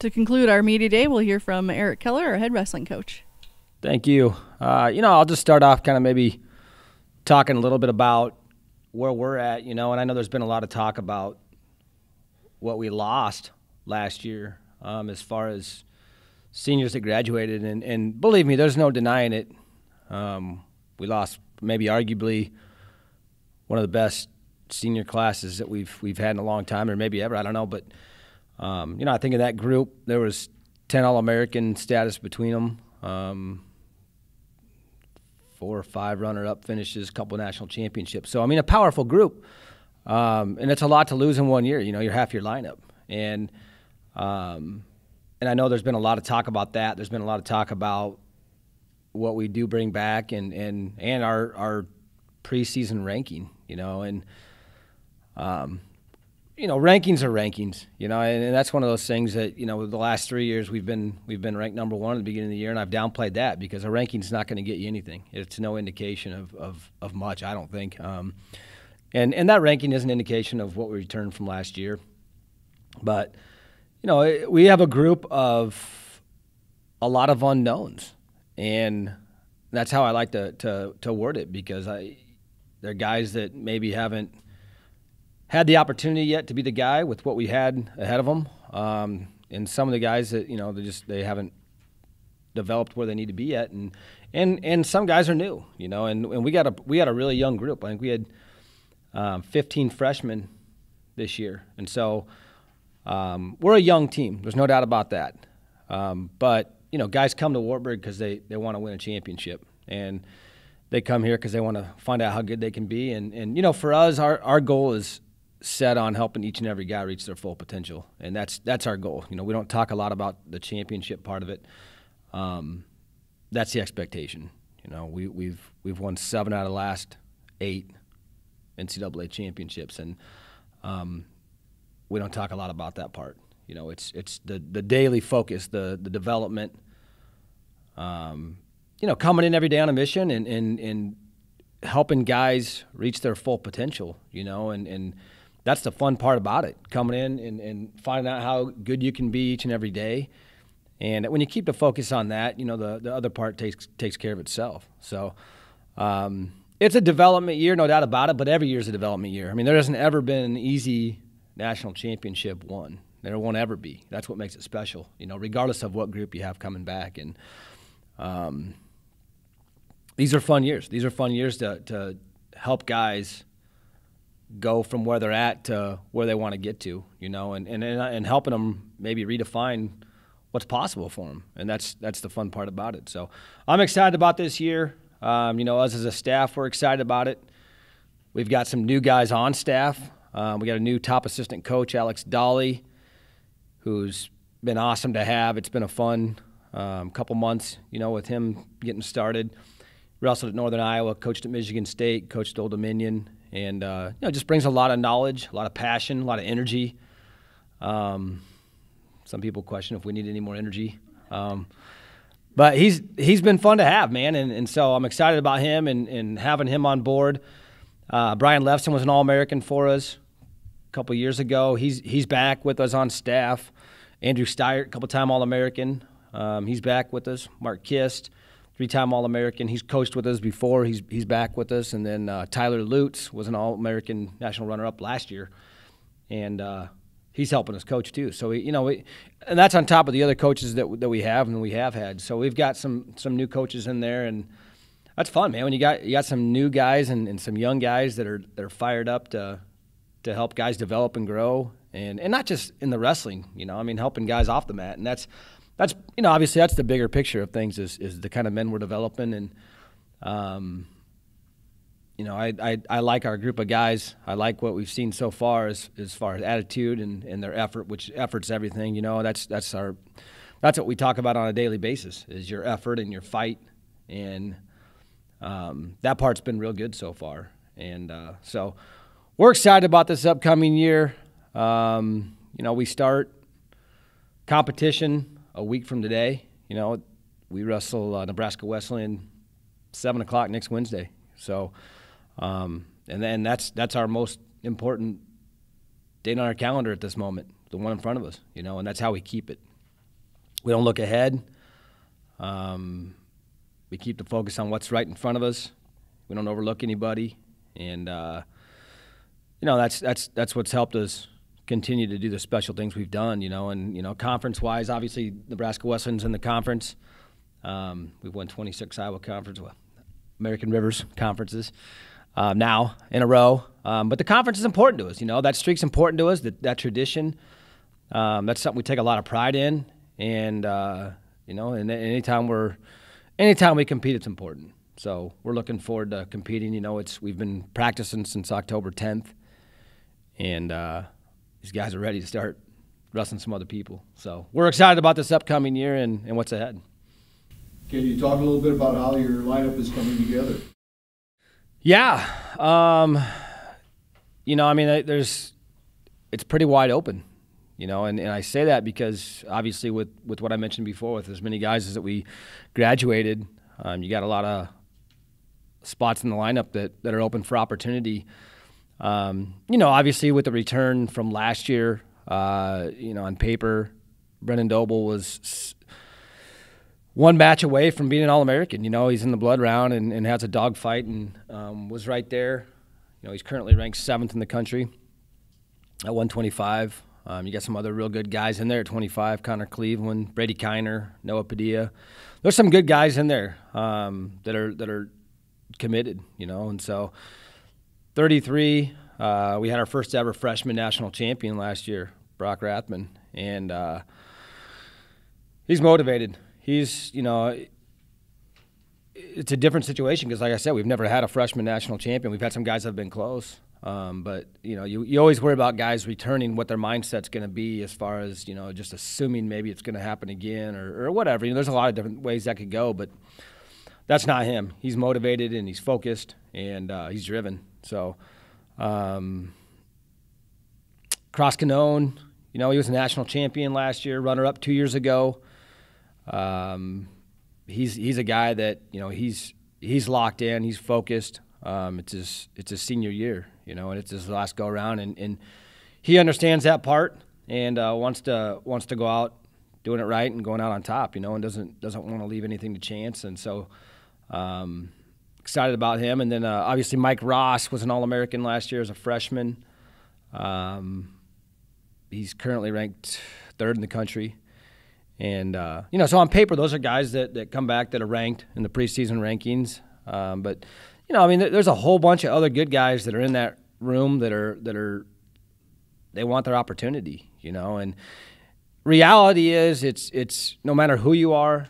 To conclude our media day, we'll hear from Eric Keller, our head wrestling coach. Thank you. I'll just start off kind of maybe talking a little bit about where we're at, and I know there's been a lot of talk about what we lost last year as far as seniors that graduated, and believe me, there's no denying it. We lost maybe arguably one of the best senior classes that we've had in a long time, or maybe ever, I don't know, but I think in that group there was 10 All-American status between them, 4 or 5 runner-up finishes, a couple national championships. So, a powerful group, and it's a lot to lose in 1 year. You're half your lineup, and I know there's been a lot of talk about that. There's been a lot of talk about what we do bring back and our preseason ranking, rankings are rankings, and that's one of those things that, the last 3 years we've been ranked number 1 at the beginning of the year, and I've downplayed that because a ranking's not going to get you anything. It's no indication of much, I don't think. And that ranking is an indication of what we returned from last year. But, we have a group of a lot of unknowns, and that's how I like to word it, because they're guys that maybe haven't had the opportunity yet to be the guy with what we had ahead of them, and some of the guys that they haven't developed where they need to be yet, and some guys are new, and we got a really young group. I think we had 15 freshmen this year, and so we're a young team. There's no doubt about that. But guys come to Wartburg because they want to win a championship, and they come here because they want to find out how good they can be. And for us, our goal is set on helping each and every guy reach their full potential, and that's our goal. We don't talk a lot about the championship part of it. That's the expectation. We've won 7 out of the last 8 NCAA championships, and we don't talk a lot about that part. It's the daily focus, the development. Coming in every day on a mission and helping guys reach their full potential. And that's the fun part about it, coming in and finding out how good you can be each and every day. And when you keep the focus on that, the other part takes care of itself. So it's a development year, no doubt about it, but every year is a development year. There hasn't ever been an easy national championship won. There won't ever be. That's what makes it special, regardless of what group you have coming back. And these are fun years. These are fun years to help guys go from where they're at to where they want to get to, and helping them maybe redefine what's possible for them. And that's the fun part about it. So I'm excited about this year. Us as a staff, we're excited about it. We've got some new guys on staff. We got a new top assistant coach, Alex Dolly, who's been awesome to have. It's been a fun couple months, with him getting started. Wrestled at Northern Iowa, coached at Michigan State, coached at Old Dominion, and just brings a lot of knowledge, a lot of passion, a lot of energy. Some people question if we need any more energy. But he's been fun to have, man, and so I'm excited about him and having him on board. Brian Lefson was an All-American for us a couple years ago. He's back with us on staff. Andrew Steyert, a couple-time All-American. He's back with us. Mark Kist, 3-time All-American. He's coached with us before. He's back with us. And then Tyler Lutz was an All-American national runner-up last year, and he's helping us coach too. So and that's on top of the other coaches that we have and we have had. So we've got some new coaches in there, and that's fun, man. When you got some new guys and some young guys that are fired up to help guys develop and grow, and not just in the wrestling, helping guys off the mat. And that's obviously that's the bigger picture of things is the kind of men we're developing. And I like our group of guys. I like what we've seen so far as far as attitude and their effort, which effort's everything. That's what we talk about on a daily basis, is your effort and your fight. And that part's been real good so far. And so we're excited about this upcoming year. We start competition a week from today. We wrestle Nebraska Wesleyan 7 o'clock next Wednesday. So, and then that's our most important date on our calendar at this moment, the one in front of us, and that's how we keep it. We don't look ahead. We keep the focus on what's right in front of us. We don't overlook anybody, and that's what's helped us continue to do the special things we've done. And conference-wise, obviously Nebraska Wesleyan's in the conference. We've won 26 Iowa American Rivers conferences now in a row. But the conference is important to us. That streak's important to us. That tradition. That's something we take a lot of pride in. And and anytime we compete, it's important. So we're looking forward to competing. We've been practicing since October 10th, and these guys are ready to start wrestling some other people. So we're excited about this upcoming year and what's ahead. Can you talk a little bit about how your lineup is coming together? Yeah. It's pretty wide open, and I say that because obviously with what I mentioned before, with as many guys as that we graduated, you got a lot of spots in the lineup that are open for opportunity. Obviously with the return from last year, on paper, Brendan Doble was one match away from being an All-American. He's in the blood round and has a dogfight and was right there. He's currently ranked 7th in the country at 125. You got some other real good guys in there at 25, Connor Cleveland, Brady Kiner, Noah Padilla. There's some good guys in there that are committed, and so 33, we had our first ever freshman national champion last year, Brock Rathman, and he's motivated. He's, it's a different situation because, like I said, we've never had a freshman national champion. We've had some guys that have been close, but, you always worry about guys returning, what their mindset's going to be as far as, just assuming maybe it's going to happen again or whatever. There's a lot of different ways that could go, but that's not him. He's motivated and he's focused and he's driven. So, cross Canone, he was a national champion last year, runner-up 2 years ago. He's a guy that he's locked in, he's focused. It's his senior year, and it's his last go around, and he understands that part and wants to go out doing it right and going out on top, and doesn't want to leave anything to chance, and so. Excited about him. And then obviously Mike Ross was an All-American last year as a freshman. He's currently ranked 3rd in the country. And, so on paper, those are guys that come back that are ranked in the preseason rankings. But, there's a whole bunch of other good guys that are in that room they want their opportunity, and reality is it's no matter who you are,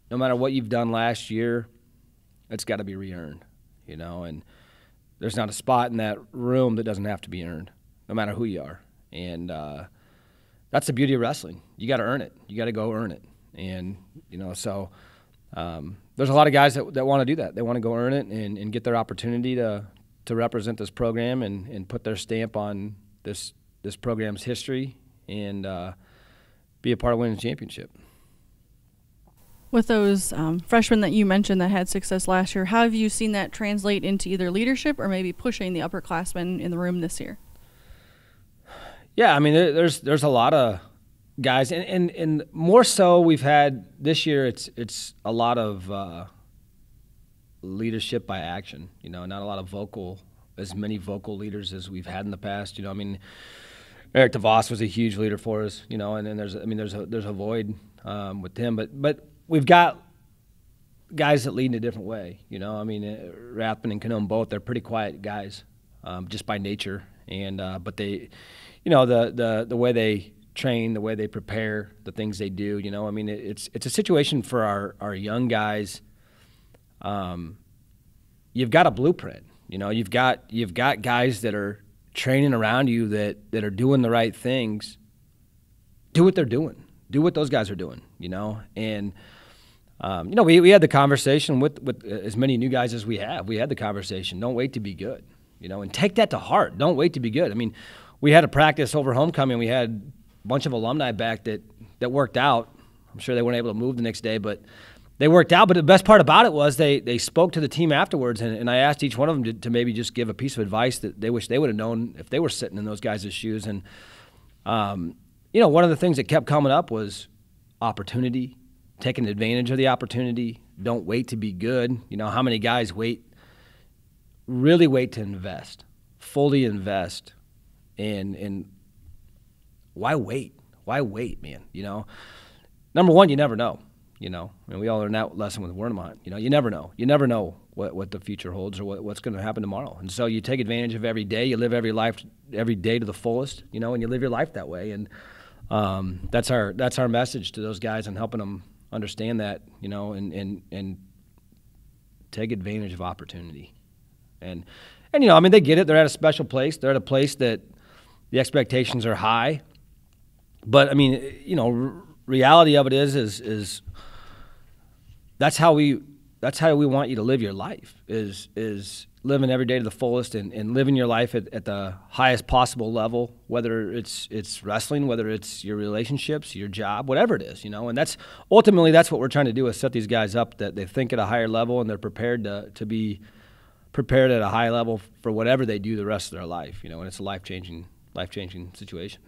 no matter what you've done last year, it's got to be re-earned, and there's not a spot in that room that doesn't have to be earned, no matter who you are. And that's the beauty of wrestling. You got to earn it. You got to go earn it. And, so there's a lot of guys that want to do that. They want to go earn it and get their opportunity to represent this program and put their stamp on this program's history and be a part of winning the championship. With those freshmen that you mentioned that had success last year, how have you seen that translate into either leadership or maybe pushing the upperclassmen in the room this year? Yeah, there's a lot of guys, and more so we've had this year. It's a lot of leadership by action. Not a lot of as many vocal leaders as we've had in the past. Eric DeVos was a huge leader for us. And then there's a void with him, but we've got guys that lead in a different way, Rathman and Canone both, they're pretty quiet guys, just by nature. And, but they, the way they train, the way they prepare, the things they do, it's a situation for our young guys. You've got a blueprint, you've got guys that are training around you that are doing the right things. Do what they're doing. Do what those guys are doing, and, we had the conversation with as many new guys as we have. We had the conversation. Don't wait to be good, and take that to heart. Don't wait to be good. We had a practice over homecoming. We had a bunch of alumni back that worked out. I'm sure they weren't able to move the next day, but they worked out. But the best part about it was they spoke to the team afterwards, and I asked each one of them to maybe just give a piece of advice that they wish they would have known if they were sitting in those guys' shoes. And, one of the things that kept coming up was opportunity, taking advantage of the opportunity. Don't wait to be good. You know, how many guys really wait to invest, fully invest, and why wait? Why wait, man? You know, number one, you never know. You know, I mean, we all learned that lesson with Wernemont. You know, you never know. You never know what the future holds or what's going to happen tomorrow. And so you take advantage of every day. You live every day to the fullest. You know, and you live your life that way. And that's our message to those guys and helping them understand that. You know, and take advantage of opportunity. And you know, I mean, they get it. They're at a special place. They're at a place that the expectations are high. But I mean, you know, reality of it is that's how we want you to live your life, is living every day to the fullest and living your life at the highest possible level, whether it's wrestling, whether it's your relationships, your job, whatever it is, you know. And that's ultimately what we're trying to do, is set these guys up that they think at a higher level and they're prepared to be prepared at a high level for whatever they do the rest of their life, you know. And it's a life-changing situation.